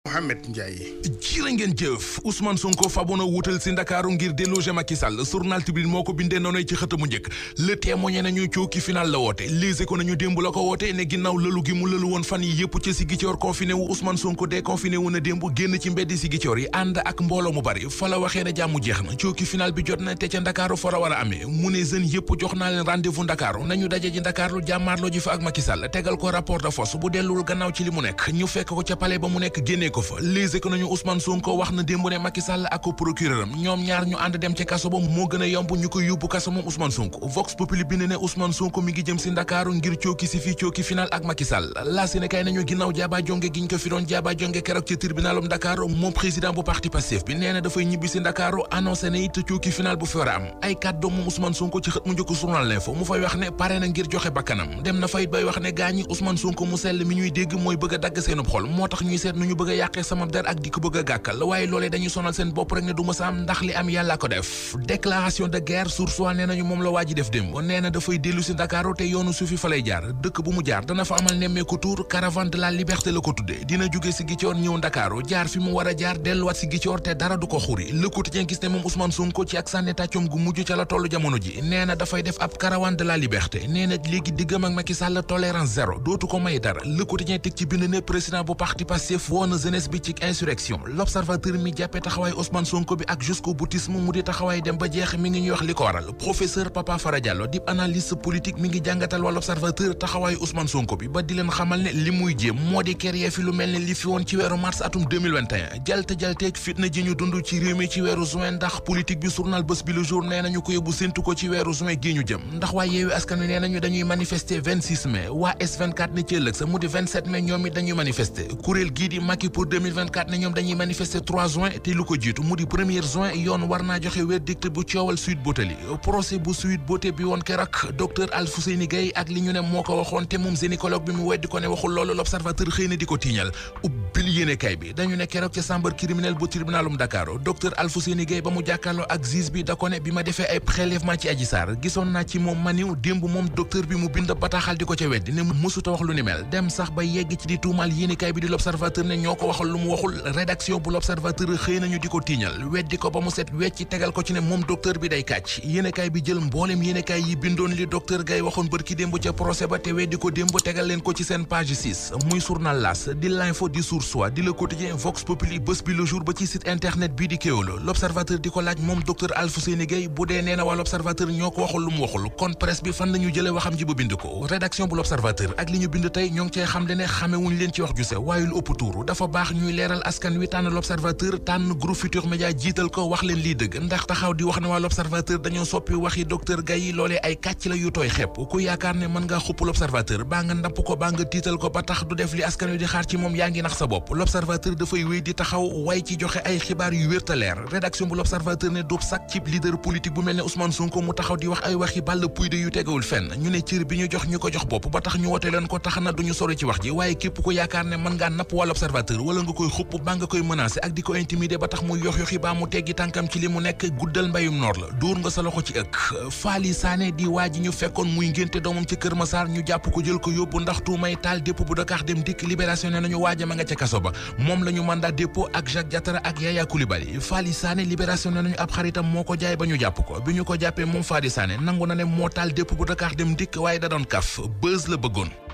Mohamed Ndiaye. jërë ngeen jëf Ousmane Sonko faboon a wuutal si Ndakaaru ngir déloger Macky Sall journal Tribune moo ko bindee noonu ci xët mu njëkk Le Témoin nañu cooki final la woote Les Échos nañu démb la ko woote ne ginnaaw lëlu gi mu lëlu woon fan yi yëpp ca Ziguinchor confiné wu Ousmane Sonko déconfiné wu na démb génn ci mbeddi Ziguinchor yi ànd ak mbooloo mu bari fa la waxee ne jàmmu jeex na cooki final bi jot na te ca Ndakaaru fa la war a amee mu ne jeunes yëpp jox naa leen rendez-vous Ndakaaru nañu daje ji Ndakaaru jàmmaarloo ji fa ak Macky Sall tegal ko rapport de force bu delluwul gannaaw ci li mu nekk ñu fekk ko ca palais ba mu nekk génnee ko fa Les Échos nañu Ousmane Sonko wax na démb ne Macky Sall ak procureur am ñoom ñaar ñu ànd dem ci kaso ba moo gën a yomb ñu koy yóbbu kaso moom Ousmane Sonko Vox Populi bind ne Ousmane Sonko mi ngi jëm si Ndakaaru ngir cooki si fii cooki final ak Macky Sall la Sénégal nañu ginnaaw jaaba jonge giñ ko fi doon jaaba jonge keroog ci tribunalum Dakar moom président bu parti Pastef bi nee na dafay ñibbi si Ndakaaru annoncé na it cooki final bu fi war a am ay kàddu moom Ousmane Sonko ci xët mu njëkk journal L'Info mu fay wax ne pare na ngir joxe bakkanam dem na fayit bay wax ne gaañi Ousmane Sonko mu sell mi ñuy dégg mooy bëgg a dagg seenub xol moo tax ñuy seet nu ñu bëgg a yàqee sama der ak di ko bëgg a gàkkal waaye loolee dañuy sonal seen bopp rek ne du mësa am ndax li am yàlla ko def déclaration de guerre sur soi nee nañu moom la waa ji def démb nee na dafay dellu si Ndakaaru te yoonu suufi fa lay jaar dëkk bu mu jaar dana fa amal nemmeeku tour caravane de la liberté la ko tudde dina jóge si Ziguinchor ñëw Ndakaaru jaar fi mu war a jaar delluwaat si Ziguinchor te dara du ko xuri Le Quotidien gis ne moom Ousmane Sonko ci ak sànni tàccoom gu mujj ca la tollu jamono ji nee na dafay def ab caravane de la liberté nee na léegi diggam ak Macky Sall tolérance zéro dootu ko may dara Le Quotidien teg ci bind ne président bu parti Pastef woo na jeunesse bi ci insurrection L'Observateur mi jàppee taxawaay Ousmane Sonko bi ak jusqu'au boutisme mu di taxawaay dem ba jeex mi ngi ñuy wax li ko waral professeur Papa Fara Diallo di analyste politique mi ngi jàngatal wàll L'Observateur taxawaay Ousmane Sonko bi ba di leen xamal ne li muy jéem moo di créer fi lu mel ne li fi woon ci weeru mars atum 2021 jalteeg fitna ji ñu dund ci réew mi ci weeru juin ndax politique bi journal Bës Bi Le Jour nee nañu ko yóbbu séntu ko ci weeru juin gi ñu jëm ndax waa Yewwi Askan Wi nee nañu dañuy manifester 26 mai waa S24 ne ci ëllëg sa mu di 27 mai ñoom it dañuy manifester kuréel gii di Macky pour 2024 ne ñoom dañuy manifester 3 juin te lu ko jiitu mu di 1er juin yoon war naa joxe verdict bu coowal Sweet Beauté li procès bu Sweet Beauté bi woon keroog docteur Alfousseyni Gaye ak li ñu ne moo ko waxoon te moom gynécologue bi mu weddi ko ne waxul loolu L'Observateur xëy na di ko tiiñal ubbil yéenekaay bi dañu ne keroog ca chambre criminelle bu tribunalum Dakar docteur Alfousseyni Gaye ba mu jàkkaarloo ak juge bi da ko ne bi ma defee ay prélèvement ci Adji Sarr gisoon naa ci moom maniw démb moom docteur bi mu bind bataaxal di ko ca weddi ne mësuta wax lu ni mel dem sax ba yegg ci di tuumal yéenekaay bi di L'Observateur ne ñoo ko waxal lu mu waxul rédaction bu L'Observateur xëy nañu di ko tiiñal weddi ko ba mu set wecc tegal ko ci ne moom docteur bi day kàcc yéenekaay bi jël mboolem yéenekaay yi bindoon li docteur Gaye waxoon bërki démb ca procès ba te weddi ko démb tegal leen ko ci seen page 6 muy journal L'As di L'Info di Source A di Le Quotidien Vox Populi Bës Bi Le Jour ba ci site internet bii di Kéwoulo L'Observateur di ko laaj moom docteur Alfousseyni Gaye bu dee nee na waa L'Observateur ñoo ko waxul lu mu waxul kon presse bi fan lañu jëlee waxam ji ba bind ko rédaction bu L'Observateur ak li ñu bind tey ñoo ngi cee xam ne xamewuñ leen ci wax ju sew waaye lu ëpp tuuru dafa baax ñuy leeral askan wi tànn L'Observateur tànn groupe Futurs Médias jiital ko wax leen lii dëgg ndax taxaw di wax ne waa L'Observateur dañoo soppi waxi docteur Gaye yi loolee ay kàcc la yu tooy xepp ku yaakaar ne mën ngaa xupp L'Observateur baa nga ndamp ko baa nga tiital ko ba tax du def li askan wi di xaar ci moom yaa ngi nax sa bopp L'Observateur dafay wéy di taxaw way ci joxe ay xibaar yu wér te leer rédaction bu L'Observateur ne doob sak cib leader politique bu mel ne Ousmane Sonko mu taxaw di wax ay waxi bàll puy de yu tegawul fenn ñu ne cër bi ñu jox ñu ko jox bopp ba tax ñu wote leen ko tax na duñu sori ci wax ji waaye képp ko yaakaar ne mën ngaa napp waa L'Observateur wala nga koy xupp baa nga koy menacer ak di ko intimider ba tax muy yox-yoxi baa mu teggi tànkam ci li mu nekk guddal mbayum noor la dóor nga sa loxo ci ëkk Faly Sané di waa ji ñu fekkoon muy ngénte doomam ci Kër Massar ñu jàpp ko jël ko yóbbu ndax tuumay taal dépôt bu Dakar Dem Dikk Libération ne nañu waaja ma nga ca kaso ba moom la ñu mandat dépôt ak Jacques Diattara ak Yaya Coulibaly Faly Sané Libération ne nañu ab xaritam moo ko jaay ba ñu jàpp ko bi ñu ko jàppee moom Faly Sané nangu na ne moo taal dépôt bu Dakar Dem Dikk waaye da doon kaf buzz la bëggoon